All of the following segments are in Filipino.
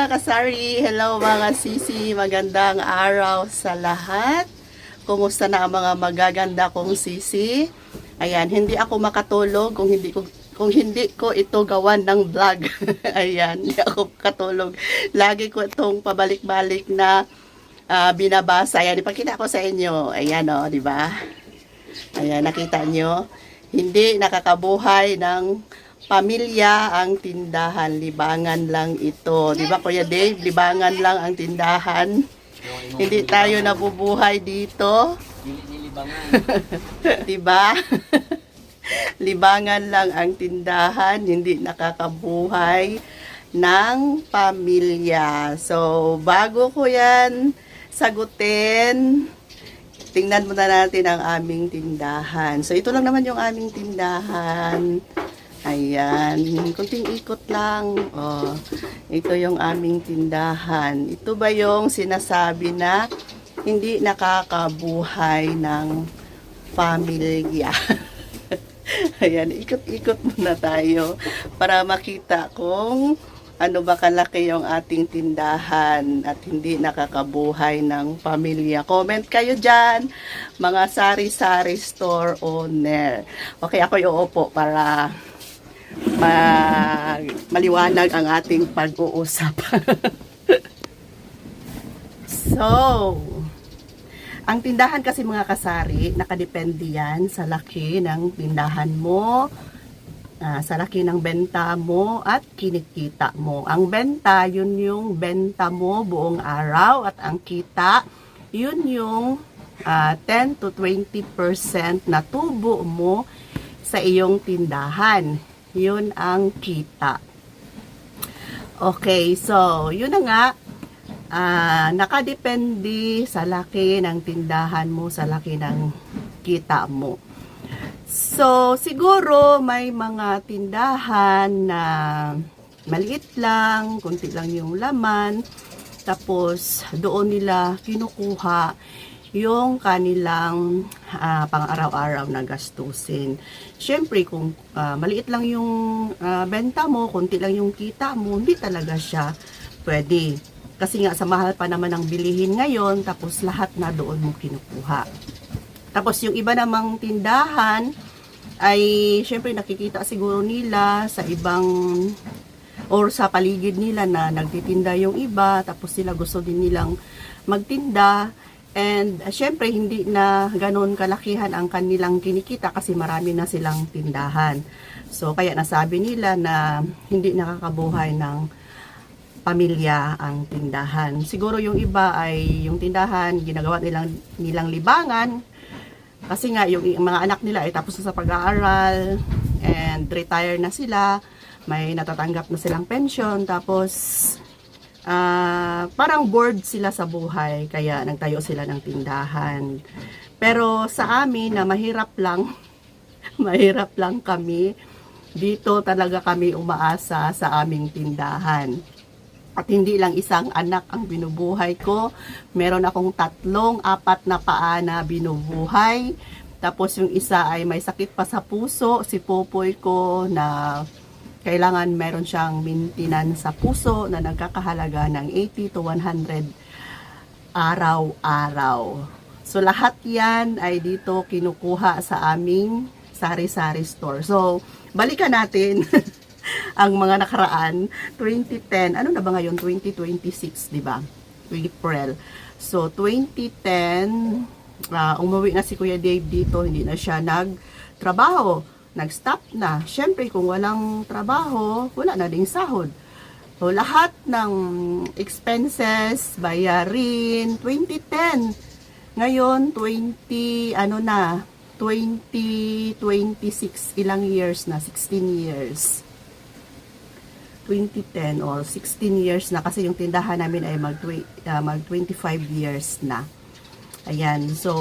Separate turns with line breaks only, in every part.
mga kasari! Hello mga sisi! Magandang araw sa lahat! Kumusta na ang mga magaganda kong sisi? Ayan, hindi ako makatulog kung hindi ko ito gawan ng vlog. Ayan, hindi ako makatulog. Lagi ko itong pabalik-balik na binabasa. Ayan, ipakita ko sa inyo. Ayan o, di ba? Ayan, nakita nyo? Hindi nakakabuhay ng pamilya ang tindahan, libangan lang ito. Di ba Kuya Dave? Libangan lang ang tindahan. Hindi tayo nabubuhay dito. Di ba? Libangan lang ang tindahan, hindi nakakabuhay ng pamilya. So, bago ko yan sagutin, tingnan muna natin ang aming tindahan. So, ito lang naman yung aming tindahan. Ayan, kunting ikot lang. Oh, ito yung aming tindahan. Ito ba yung sinasabi na hindi nakakabuhay ng pamilya? Ayan, ikot-ikot muna tayo para makita kung ano ba kalaki yung ating tindahan at hindi nakakabuhay ng pamilya. Comment kayo dyan, mga sari-sari store owner. Okay, ako uupo para maliwanag ang ating pag-uusap. So, ang tindahan kasi mga kasari, nakadepende yan sa laki ng tindahan mo, sa laki ng benta mo at kinikita mo. Ang benta, yun yung benta mo buong araw at ang kita, yun yung 10 to 20% na tubo mo sa iyong tindahan. Yun ang kita. Okay, so yun na nga, nakadepende sa laki ng tindahan mo, sa laki ng kita mo. So, siguro may mga tindahan na maliit lang, kunti lang yung laman, tapos doon nila kinukuha yung kanilang pang-araw-araw na gastusin. Siyempre, kung maliit lang yung benta mo, kunti lang yung kita mo, hindi talaga siya pwede. Kasi nga, sa mahal pa naman ang bilihin ngayon, tapos lahat na doon mo kinukuha. Tapos yung iba namang tindahan, ay siyempre nakikita siguro nila sa ibang or sa paligid nila na nagtitinda yung iba, tapos sila gusto din nilang magtinda. And syempre hindi na ganoon kalakihan ang kanilang kinikita kasi marami na silang tindahan. So kaya nasabi nila na hindi nakakabuhay ng pamilya ang tindahan. Siguro yung iba ay yung tindahan ginagawa nilang libangan kasi nga yung mga anak nila ay tapos na sa pag-aaral and retire na sila, may natatanggap na silang pension, tapos parang bored sila sa buhay, kaya nagtayo sila ng tindahan. Pero sa amin na mahirap lang, mahirap lang kami, dito talaga kami umaasa sa aming tindahan. At hindi lang isang anak ang binubuhay ko, meron akong 3, 4 na paa na binubuhay. Tapos yung isa ay may sakit pa sa puso, si Popoy ko na kailangan meron siyang maintenance sa puso na nagkakahalaga ng 80 to 100 araw-araw. So lahat yan ay dito kinukuha sa aming sari-sari store. So balikan natin ang mga nakaraan, 2010, ano na ba ngayon? 2026, di ba? April. So 2010, umuwi na si Kuya Dave dito, hindi na siya nagtrabaho. Nag-stop na. Siyempre, kung walang trabaho, wala na ding sahod. So, lahat ng expenses, bayarin, 2010. Ngayon, 2026, ilang years na? 16 years. 2010 or 16 years na kasi yung tindahan namin ay mag 25 years na. Ayan, so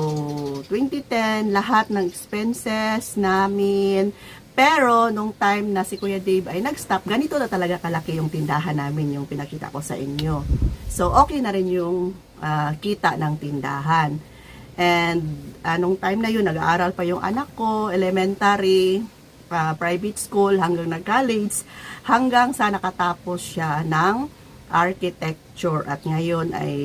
2010, lahat ng expenses namin. Pero nung time na si Kuya Dave ay nag-stop, ganito na talaga kalaki yung tindahan namin, yung pinakita ko sa inyo. So okay na rin yung kita ng tindahan. And nung time na yun, nag-aaral pa yung anak ko, elementary, private school hanggang nag-college, hanggang sa nakatapos siya ng architecture at ngayon ay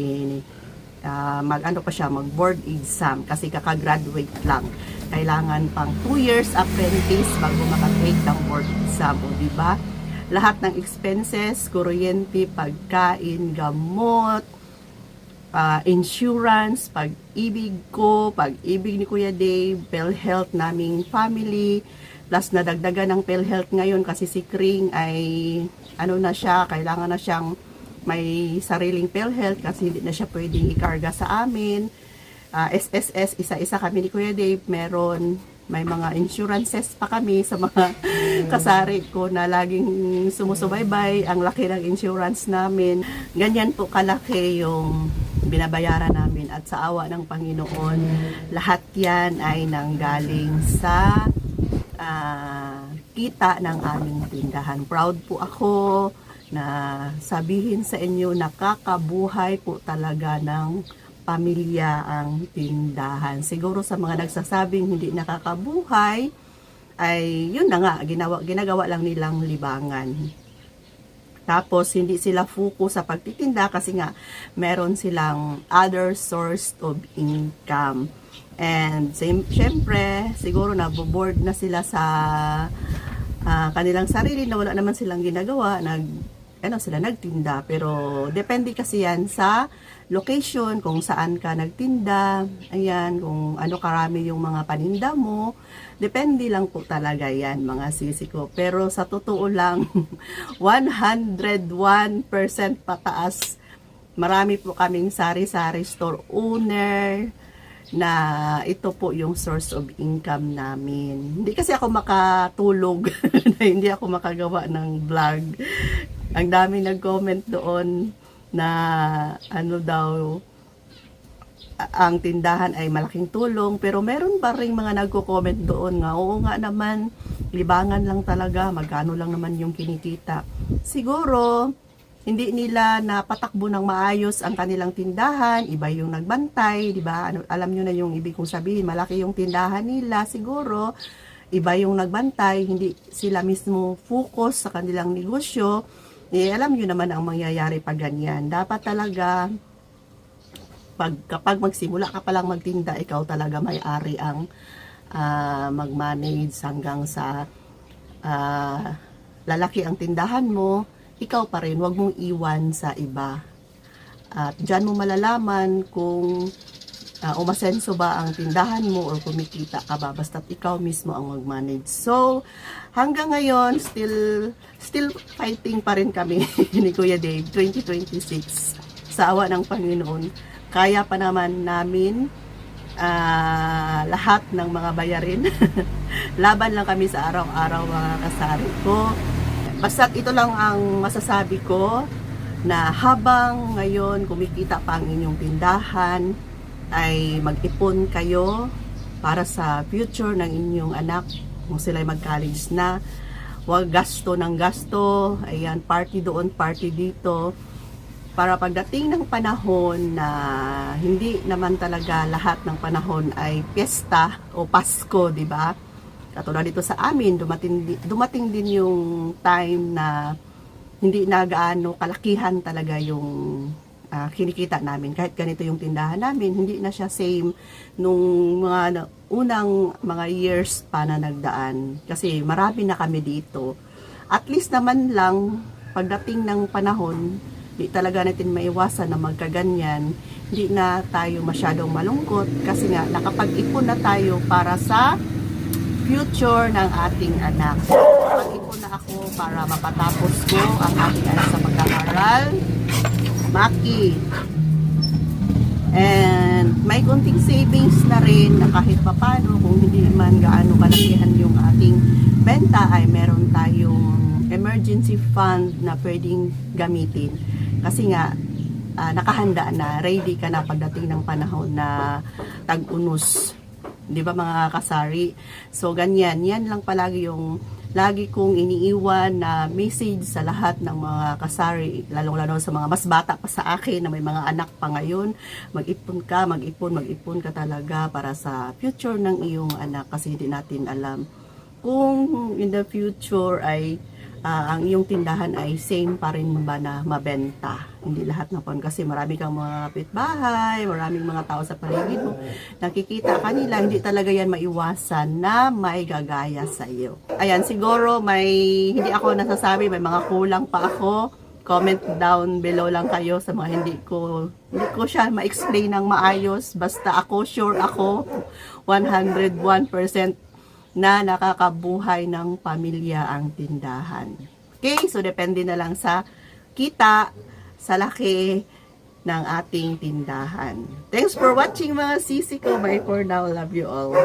mag-ano pa siya, mag-board exam kasi kakagraduate lang. Kailangan pang 2 years apprentice bago makatake ng board exam, o di ba? Lahat ng expenses, kuryente, pagkain, gamot, insurance, pag-ibig ko, pag-ibig ni Kuya Dave, PhilHealth naming family, plus nadagdagan ng PhilHealth ngayon kasi si Kring ay ano na siya, kailangan na siyang may sariling PhilHealth kasi hindi na siya pwedeng ikarga sa amin. SSS, isa-isa kami ni Kuya Dave, may mga insurances pa kami sa mga kasari ko na laging sumusubaybay. Ang laki ng insurance namin. Ganyan po kalaki yung binabayaran namin. At sa awa ng Panginoon, lahat yan ay nanggaling sa kita ng aming tindahan. Proud po ako na sabihin sa inyo, nakakabuhay po talaga ng pamilya ang tindahan. Siguro sa mga nagsasabing hindi nakakabuhay, ay yun na nga, ginagawa lang nilang libangan. Tapos hindi sila focus sa pagtitinda kasi nga meron silang other source of income. And syempre, siguro naboboard na sila sa kanilang sarili na wala naman silang ginagawa, sila nagtinda. Pero depende kasi yan sa location, kung saan ka nagtinda, ayan, kung ano karami yung mga paninda mo, depende lang po talaga yan, mga sisi ko. Pero sa totoo lang, 101% pataas, marami po kaming sari-sari store owner, na ito po yung source of income namin. Hindi kasi ako makatulog, hindi ako makagawa ng vlog. Ang daming nag-comment doon na ang tindahan ay malaking tulong, pero meron pa rin mga nagko-comment doon nga, oo nga naman, libangan lang talaga, magkano lang naman yung kinikita. Siguro hindi nila napatakbo ng maayos ang kanilang tindahan, iba yung nagbantay, di ba? Alam nyo na yung ibig kong sabihin, malaki yung tindahan nila, siguro iba yung nagbantay, hindi sila mismo focus sa kanilang negosyo. Alam nyo naman ang mangyayari pag ganyan. Dapat talaga, kapag magsimula ka palang magtinda, ikaw talaga may-ari ang mag-manage hanggang sa lalaki ang tindahan mo, ikaw pa rin, huwag mong iwan sa iba. At dyan mo malalaman kung umasenso ba ang tindahan mo or kumikita ka ba, basta't ikaw mismo ang mag-manage. So, hanggang ngayon, still fighting pa rin kami ni Kuya Dave, 2026. Sa awa ng Panginoon, kaya pa naman namin lahat ng mga bayarin. Laban lang kami sa araw-araw, mga kasari ko. Basta't ito lang ang masasabi ko, na habang ngayon kumikita pa ang inyong tindahan, ay mag-ipon kayo para sa future ng inyong anak kung sila ay mag-college na. Huwag gasto ng gasto, ayan, party doon, party dito, para pagdating ng panahon na hindi naman talaga lahat ng panahon ay piyesta o Pasko, di ba? Katulad dito sa amin, dumating din yung time na hindi na gaano kalakihan talaga yung kinikita namin. Kahit ganito yung tindahan namin, hindi na siya same nung mga unang mga years pa na nagdaan. Kasi marami na kami dito. At least naman lang, pagdating ng panahon, hindi talaga natin maiwasan na magkaganyan. Hindi na tayo masyadong malungkot kasi nga nakapag-ipon na tayo para sa future ng ating anak. Nakapag-ipon na ako para mapatapos ko ang ating anak sa pag-aaral. Maki. And may konting savings na rin na kahit papano, kung hindi man gaano kalakihan yung ating benta, ay meron tayong emergency fund na pwedeng gamitin. Kasi nga, nakahanda na, ready ka na pagdating ng panahon na tag-unos. Di ba mga kasari? So ganyan, yan lang palagi yung lagi kong iniiwan na message sa lahat ng mga kasari, lalong-lalo sa mga mas bata pa sa akin na may mga anak pa ngayon. Mag-ipon ka talaga para sa future ng iyong anak kasi hindi natin alam kung in the future ay ang iyong tindahan ay same pa rin ba na mabenta. Hindi lahat na po kasi marami kang mga kapitbahay, maraming mga tao sa paligid mo. Nakikita kanila, hindi talaga yan maiwasan na may gagaya sa iyo. Ayan, siguro hindi ako nasasabi, may mga kulang pa ako. Comment down below lang kayo sa mga hindi ko siya ma-explain ng maayos. Basta ako, sure ako, 101% na nakakabuhay ng pamilya ang tindahan. Okay? So, depende na lang sa kita, sa laki ng ating tindahan. Thanks for watching mga sisi ko. Bye for now. Love you all.